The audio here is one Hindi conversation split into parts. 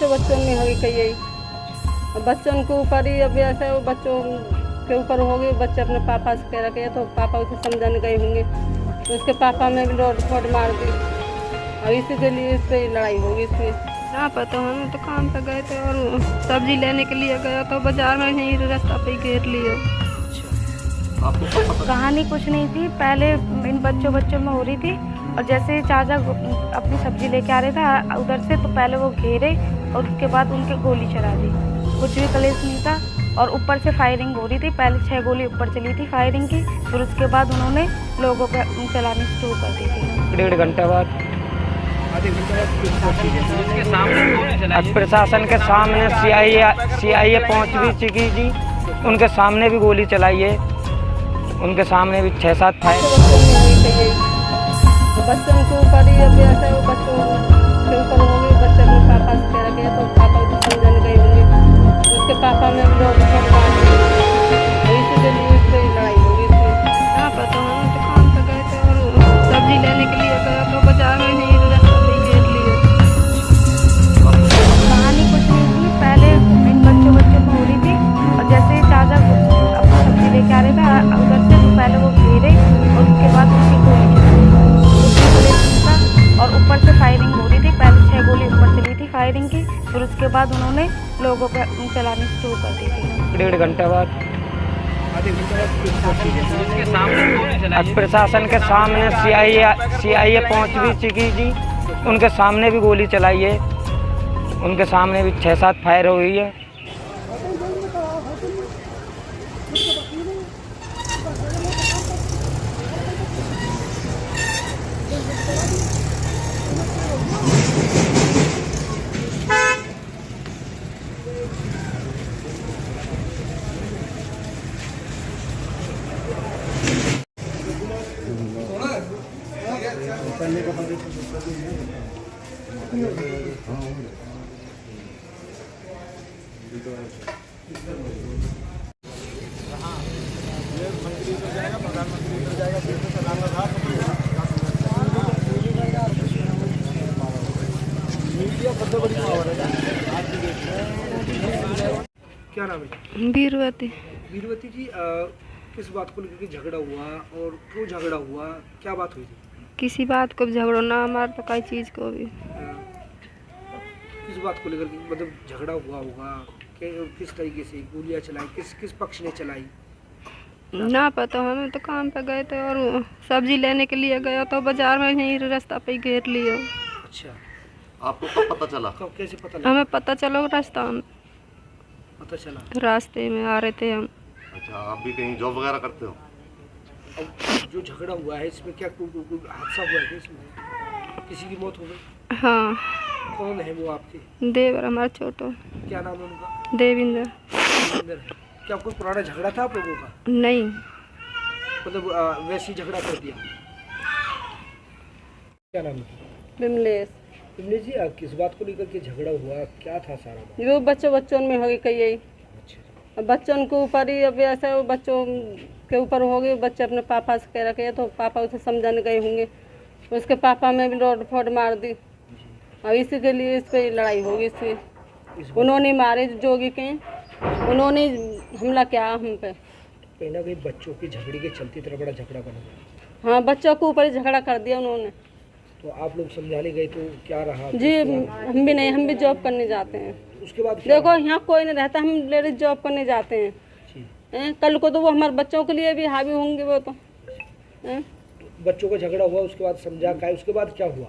बच्चों में होगी कई यही, बच्चों के ऊपर ही अब ऐसे वो बच्चों के ऊपर हो गए। बच्चे अपने पापा से कह रखे तो पापा उसे समझाने गए होंगे तो उसके पापा में भी रोड फोड़ मार दी और इसी के लिए इस पर लड़ाई होगी। इसमें ना पता, हम तो काम पे गए थे और सब्जी लेने के लिए गया तो बाजार में यहीं रास्ता पे घेर लिया। कहानी कुछ नहीं थी, पहले इन बच्चों में हो रही थी और जैसे चाचा अपनी सब्जी लेके आ रहे था उधर से तो पहले वो घेरे और उसके बाद उनके गोली चला दी। कुछ भी कलेश नहीं था और ऊपर से फायरिंग हो रही थी। पहले 6 गोली ऊपर चली थी फायरिंग की, फिर उसके बाद उन्होंने लोगों पे चलानी शुरू कर दी थी। 1.5 घंटे बाद प्रशासन के सामने सीआईए पहुंच भी चुकी थी, उनके सामने भी गोली चलाई है, उनके सामने भी 6-7 फायर। बच्चों के ऊपर ही अब ऐसे वो बच्चों के ऊपर हो गए। बच्चे अपने पापा से कह रखे तो पापा उसे समझाने गए होंगे उसके पापा में भी रोड फोड़ मार दी और इसी के लिए इस पर लड़ाई होगी। इसमें क्या पता, हम तो काम पे गए थे और सब्जी लेने के लिए गया तो बाजार में यहीं रास्ता पे घेर लिया। कहानी कुछ नहीं थी, पहले इन बच्चों में हो रही थी और जैसे चाचा अपनी सब्जी लेके आ रहे थे उधर से तो पहले वो घेरे और उसके बाद उनकी गोली और ऊपर से फायरिंग हो रही थी। पहले 6 गोली ऊपर चली थी फायरिंग की, फिर उसके बाद उन्होंने लोगों पे चलानी शुरू कर दी थी। 1.5 घंटे बाद प्रशासन के सामने सीआईए पहुंच भी चुकी थी, उनके सामने भी गोली चलाई है, उनके सामने भी 6-7 फायर हुई है। क्या नाम है? वीरवती। वीरवती जी, किस बात को लेकर के झगड़ा हुआ और क्यों झगड़ा हुआ, क्या बात हुई थी? किसी बात को भी झगड़ो ना हमारे तो कई चीज़ को भी। किस बात को लेकर के मतलब झगड़ा हुआ होगा कि किस तरीके से गोलियां चलाई, किस पक्ष ने चलाई? ना पता, हमें तो काम पे गए थे और सब्जी लेने के लिए गया तो बाजार में यहीं रास्ता पे घेर लिया। अच्छा, आपको कब पता चला? कब कैसे पता लगा? हमें पता चला रास्ता में, पता चला रास्ते में आ रहे थे हम। अच्छा, आप भी कहीं जॉब वगैरह करते हो? अब जो झगड़ा हुआ है इसमें क्या कोई हादसा हुआ है? इसमें किसी की मौत हो गई? हाँ। कौन है वो आपके? देवर हमारा छोटो। क्या नाम है उनका? देविंदर। देविंदर है। क्या कोई पुराना झगड़ा था आप लोगों का? नहीं, मतलब वैसे ही झगड़ा कर दिया? क्या नाम है? विमलेश। विमलेश जी, किस बात को लेकर के झगड़ा हुआ, क्या था सारा बात? जो बच्चों में होगी कई यही, अच्छा, बच्चों के ऊपर ही अब ऐसे वो बच्चों के ऊपर हो गए। बच्चे अपने पापा से कह रखे तो पापा उसे समझाने गए होंगे उसके पापा में भी रोड फोड़ मार दी और इसी के लिए इस पर लड़ाई होगी। इसमें उन्होंने मारे जोगी के, उन्होंने हमला किया हम पे। कहीं ना कहीं बच्चों की झगड़े के चलते इतना बड़ा झगड़ा बना गया। हाँ, बच्चों के ऊपर ही झगड़ा कर दिया उन्होंने। तो आप लोग समझाने गए तो क्या रहा? जी, हम भी नहीं, हम भी जॉब करने जाते हैं। उसके बाद क्या देखो यहाँ कोई नहीं रहता, हम लेडीज जॉब करने जाते हैं। कल को तो वो हमारे बच्चों के लिए भी हावी होंगे वो तो। बच्चों का झगड़ा हुआ, उसके बाद समझा का, उसके बाद क्या हुआ?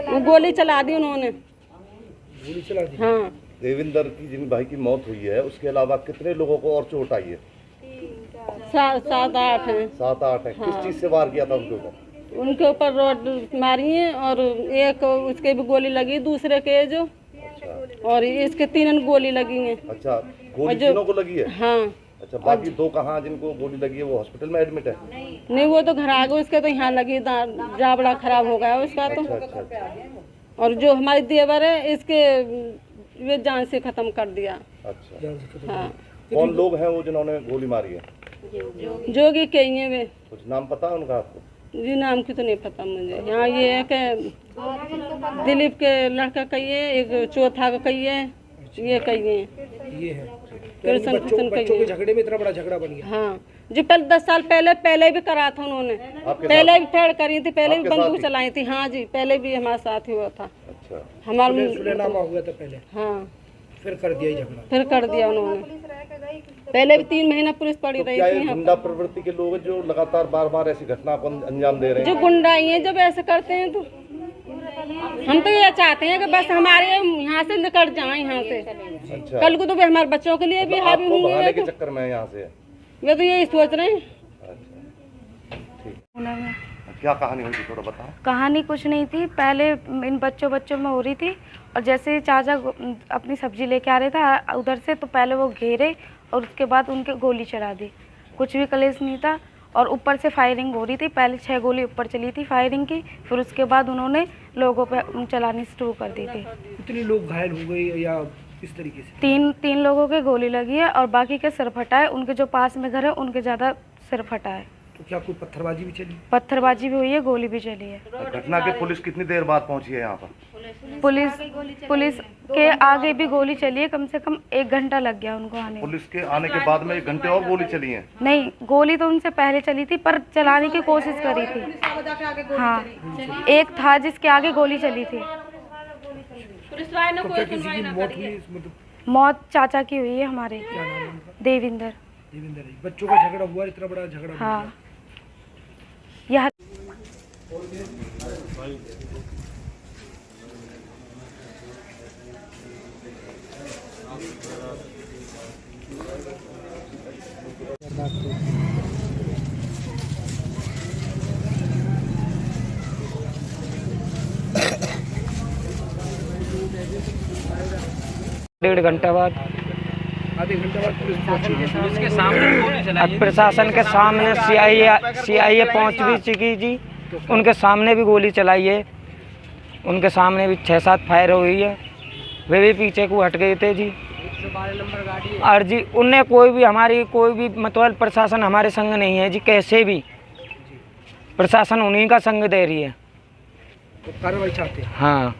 वो गोली चला दी उन्होंने। गोली चला दी? हाँ। देविंदर की जिन भाई की मौत हुई है उसके अलावा कितने लोगों को और चोट आई है? 7-8 हैं। 7-8 है। किस चीज से वार किया था उनके ऊपर? उनके ऊपर रोड मारी है और एक उसके भी गोली लगी, दूसरे के जो, और इसके 3 गोली लगी हैं। अच्छा, गोली तीनों को लगी है? हाँ। अच्छा, बाकी 2 कहाँ जिनको गोली लगी है वो हॉस्पिटल में एडमिट है? नहीं, वो तो घर आ गए, उसके तो यहाँ लगी, जाबड़ा खराब हो गया उसका तो। अच्छा। और जो हमारी देवर है इसके वे जान से खत्म कर दिया। अच्छा, हाँ। कौन लोग हैं वो जिन्होंने गोली मारी है? जोगी के ही हैं वे। कुछ नाम पता है उनका आपको? जी नाम की तो नहीं पता मुझे। यहाँ ये है कि दिलीप के लड़का कहिए, एक चौथा का कहिए, ये कहिए ये है कृष्ण बच्चों के झगड़े में इतना बड़ा झगड़ा बन गया। हाँ जो पहले 10 साल पहले भी करा था उन्होंने, पहले भी फेड़ करी थी, पहले भी बंदूक चलाई थी। हाँ जी पहले भी हमारे साथ ही हुआ था। अच्छा, हमारा सुलेनामा हुआ था पहले, हाँ फिर कर दिया झगड़ा, फिर कर दिया उन्होंने। पहले भी 3 महीना पुलिस पड़ी रही क्या थी ये यहाँ गुंडा प्रवृत्ति के लोग हैं जो लगातार बार बार ऐसी घटना को अंजाम दे रहे जो हैं? गुंडा ही हैं जब ऐसे करते हैं तो हम तो ये चाहते हैं कि बस हमारे यहाँ से निकल जाए यहाँ से। अच्छा, कल को तो भी हमारे बच्चों के लिए भी हावी आपको भगाने के होंगे। चक्कर में यहाँ से? वे तो यही सोच रहे हैं। क्या कहानी हुई थी, थोड़ा बताओ। कहानी कुछ नहीं थी, पहले इन बच्चों में हो रही थी और जैसे चाचा अपनी सब्जी लेके आ रहे था उधर से, तो पहले वो घेरे और उसके बाद उनके गोली चला दी। कुछ भी कलेश नहीं था और ऊपर से फायरिंग हो रही थी। पहले 6 गोली ऊपर चली थी फायरिंग की, फिर उसके बाद उन्होंने लोगों पे चलानी शुरू कर दी थी। कितने लोग घायल हो गए या किस तरीके से? तीन लोगों के गोली लगी है और बाकी के सिर फटा है। उनके जो पास में घर है उनके ज़्यादा सिर फटा है। तो क्या कोई पत्थरबाजी भी चली? पत्थरबाजी भी हुई है, गोली भी चली है। घटना के पुलिस कितनी देर बाद पहुंची है यहाँ पर? पुलिस के आगे भी गोली चली है, कम से कम 1 घंटा लग गया उनको आने में। पुलिस के आने के बाद में 1 घंटे और गोली चली है? नहीं, गोली तो उनसे पहले चली थी पर चलाने की कोशिश करी थी। हाँ, एक था जिसके आगे गोली चली थी। तो क्या किसी की मौत हुई मतलब? मौत चाचा की हुई है हमारे, क्या नाम है उनका? देविंदर। देविंदर है। बच्चों का झगड़ा हुआ, इतना बड़ा झगड़ा हुआ। हाँ, यह 1.5 घंटा बाद आधे घंटे बाद पुलिस पहुंची। अब प्रशासन के सामने सीआईए पहुंच भी चुकी जी। उनके सामने भी गोली चलाई है, उनके सामने भी 6-7 फायर हुई है। वे भी पीछे को हट गए थे जी। और जी उनने हमारी कोई भी मतलब प्रशासन हमारे संग नहीं है जी। कैसे भी प्रशासन उन्हीं का संग दे रही है। तो कार्रवाई चाहते हैं। हाँ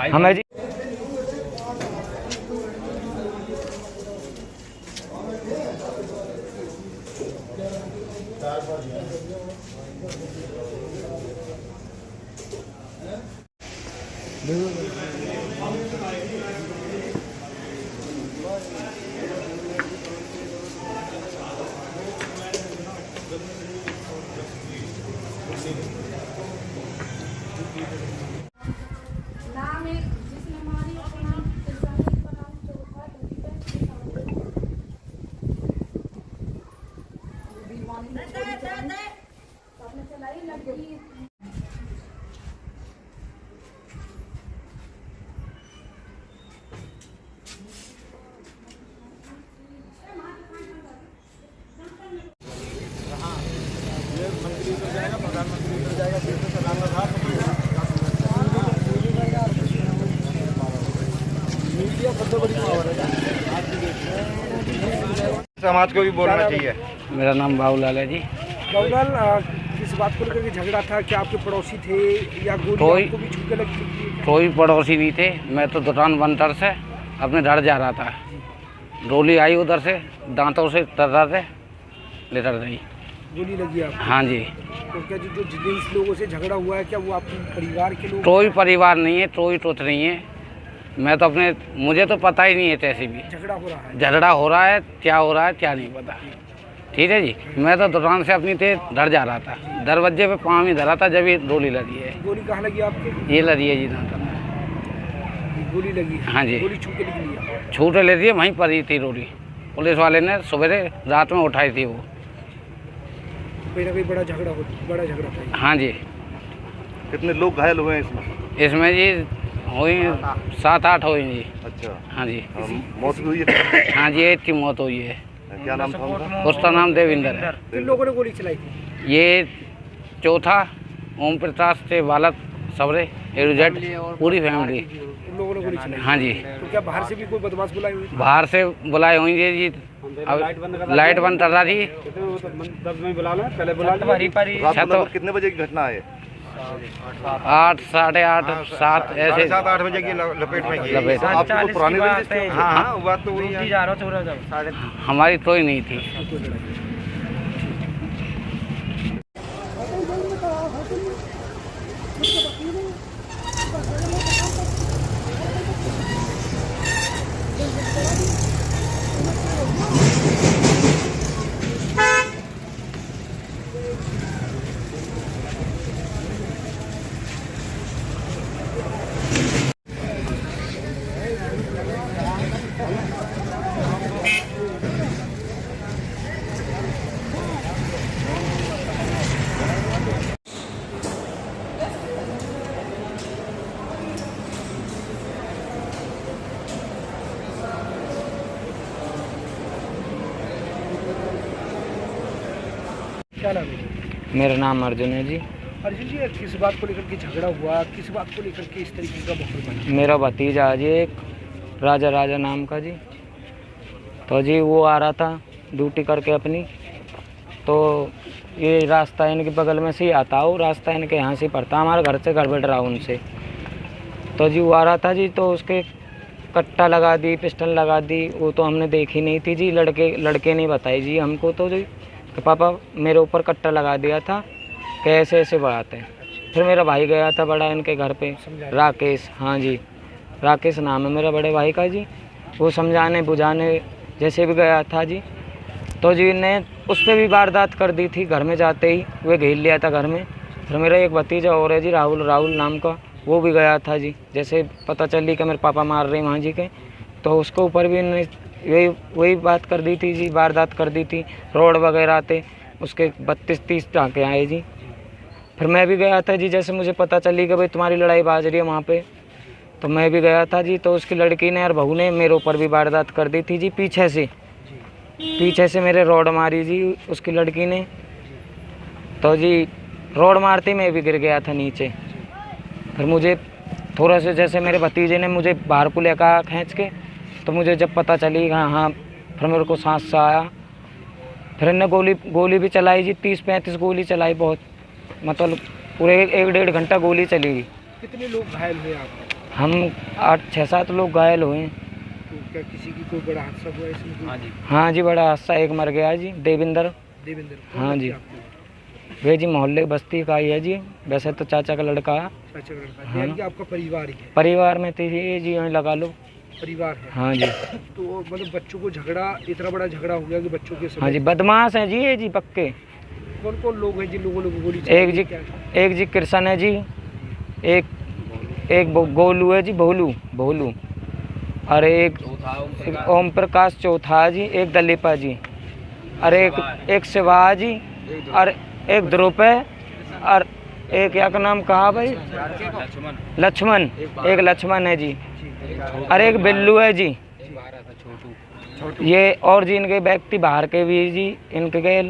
हमें जी समाज को भी बोलना चाहिए। मेरा नाम बाबूलाल है जी। बाबूलाल, किस बात को लेकर के झगड़ा था? क्या आपके पड़ोसी थे या गोली आपको भी छू के लगी थी? कोई पड़ोसी नहीं थे। मैं तो दुकान बनतर से अपने घर जा रहा था। गोली आई उधर से, दांतों से तर रहा थे, लेटर गई गोली लगी आपको? हाँ जी। तो क्या जो जिन लोगों से झगड़ा हुआ है क्या वो आपके परिवार के लोग? कोई परिवार नहीं है, कोई टोच नहीं है। मैं तो मुझे तो पता ही नहीं है। कैसे भी झगड़ा हो रहा है? झगड़ा हो रहा है, क्या हो रहा है क्या नहीं पता। ठीक है जी। मैं तो दुकान से अपनी थे घर जा रहा था, दरवाजे पे पाँव ही धरा था जब ये गोली लगी है। गोली कहाँ लगी आपके? ये लगी है जी दांतों में। गोली लगी है? हाँ जी। गोली छू के निकली है? छूट लेती है, वहीं पर ही थी गोली। पुलिस वाले ने सवेरे रात में उठाई थी वो। कहीं ना कहीं बड़ा झगड़ा था। हाँ जी। कितने लोग घायल हुए हैं इसमें? इसमें जी हुई 7-8 हुई जी। अच्छा, हाँ जी। मौत भी हुई है? हाँ जी, एक की मौत हुई है। क्या नाम था उनका? उसका नाम देविंदर है। किन लोगों ने गोली चलाई थी? ये चौथा ओम प्रकाश से बालक सबरे एरुजेट पूरी फैमिली। उन लोगों ने गोली चलाई? हाँ जी। तो क्या बाहर से भी कोई बदमाश बुलाए हुए थे? बाहर से बुलाए हुई है जी, अब लाइट बंद कर रहा थी। रात को लगभग कितने बजे की घटना है? 8, साढ़े 8, 7 ऐसे 7-8 बजे की लपेट में गई। लपेट। आपकी कोई पुरानी रंजिश थी? हाँ बात तो वही है। हमारी तो ही नहीं थी। क्या नाम है? मेरा नाम अर्जुन है जी। अर्जुन जी, किस बात को लेकर के झगड़ा हुआ, किस बात को लेकर के इस तरीके का माहौल बना? मेरा भतीजा है जी, एक राजा नाम का जी। तो जी वो आ रहा था ड्यूटी करके अपनी, तो ये रास्ता इनके बगल में से ही आता हो, रास्ता इनके यहाँ से पड़ता, हमारे घर से गड़बड़ रहा उनसे। तो जी वो आ रहा था जी, तो उसके कट्टा लगा दी, पिस्टल लगा दी, वो तो हमने देखी नहीं थी जी। लड़के नहीं बताई जी हमको, तो जी कि पापा मेरे ऊपर कट्टा लगा दिया था, कैसे ऐसे बढ़ाते हैं। फिर मेरा भाई गया था बड़ा इनके घर पे, राकेश, हाँ जी राकेश नाम है मेरा बड़े भाई का जी। वो समझाने बुझाने जैसे भी गया था जी, तो जी ने उस पर भी वारदात कर दी थी। घर में जाते ही वे घेर लिया था घर में। फिर मेरा एक भतीजा और है जी, राहुल नाम का, वो भी गया था जी। जैसे पता चली कि मेरे पापा मार रहे हैं वहाँ जी के, तो उसके ऊपर भी इन्होंने वही बात कर दी थी जी, वारदात कर दी थी। रोड वगैरह थे उसके 32-30 टाँके आए जी। फिर मैं भी गया था जी, जैसे मुझे पता चली कि भाई तुम्हारी लड़ाई बाज रही है वहाँ पे, तो मैं भी गया था जी। तो उसकी लड़की ने और बहू ने मेरे ऊपर भी वारदात कर दी थी जी, पीछे से मेरे रोड मारी जी उसकी लड़की ने। तो जी रोड मारते मैं भी गिर गया था नीचे। फिर मुझे थोड़ा सा जैसे मेरे भतीजे ने मुझे बाहर को लेकर खींच के, तो मुझे जब पता चली हाँ, फिर मेरे को सांस सा आया। फिर इन्हें गोली भी चलाई जी, 30-35 गोली चलाई, बहुत मतलब पूरे 1-1.5 घंटा गोली चली। कितने लोग घायल हुए आप? हम 8-6-7 लोग घायल हुए हैं। तो क्या किसी की कोई बड़ा हादसा हुआ इसमें? हाँ जी बड़ा हादसा, एक मर गया जी, देविंदर। हाँ जी, वे जी मोहल्ले बस्ती का ही है जी, वैसे तो चाचा का लड़का है। चाचा का लड़का? हाँ। यानी कि आपका परिवार ही है? परिवार में तो ये जी यूँ लगा लो, परिवार है। हाँ जी। तो मतलब बच्चों को झगड़ा, इतना बड़ा झगड़ा हो गया कि बच्चों के हाँ जी बदमाश हैं जी ये जी पक्के। कौन कौन लोग हैं जिन लोगों ने गोली एक चलाई? जी कृष्ण है जी, एक गोलू है जी, भोलू, और एक ओम प्रकाश चौथा जी, एक दलीपा जी, और एक शिवा जी, और एक ध्रुव है, और एक क्या का नाम कहा भाई, लक्ष्मण, एक लक्ष्मण है जी, और एक बिल्लू है जी। ये और जी इनके व्यक्ति बाहर के भी जी, इनके गए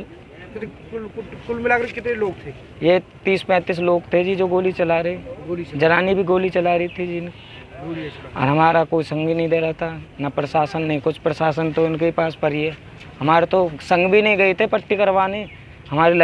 कुल मिलाकर कितने लोग थे? ये 30-35 लोग थे जी जो गोली चला रहे। जनानी भी गोली चला रही थी जी, और हमारा कोई संग भी नहीं दे रहा था, ना प्रशासन नहीं कुछ। प्रशासन तो इनके पास पर ही है, हमारे तो संग भी नहीं गए थे पट्टी करवाने हमारे